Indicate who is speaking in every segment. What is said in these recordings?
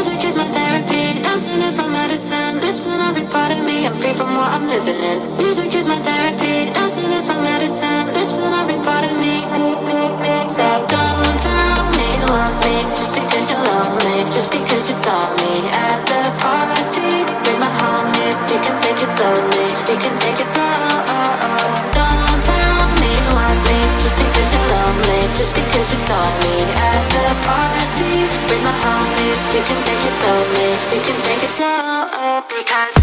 Speaker 1: Music is my therapy, dancing is my medicine. Lifting every part of me, I'm free from what I'm living in. Music is my therapy, dancing is my medicine. Lifting every part of me. So don't tell me you want me just because you're lonely, just because you saw me at the party. Bring my homies, you can take it slowly, you can take it slow. Don't tell me you want me just because you're lonely, just because you saw me at the party. Bring my homies, you can take it slowly, you can take it slow. Because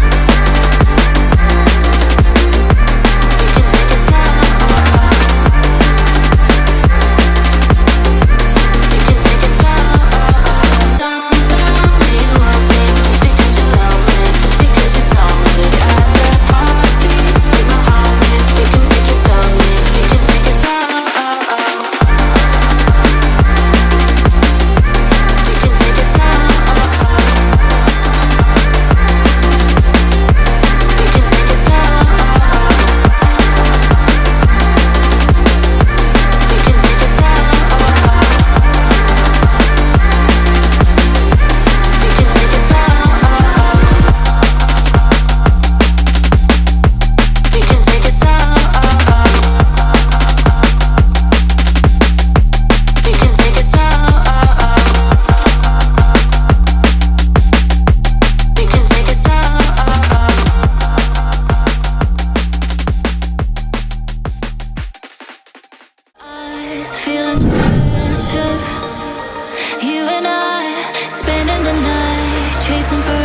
Speaker 2: You and I spending the night chasing for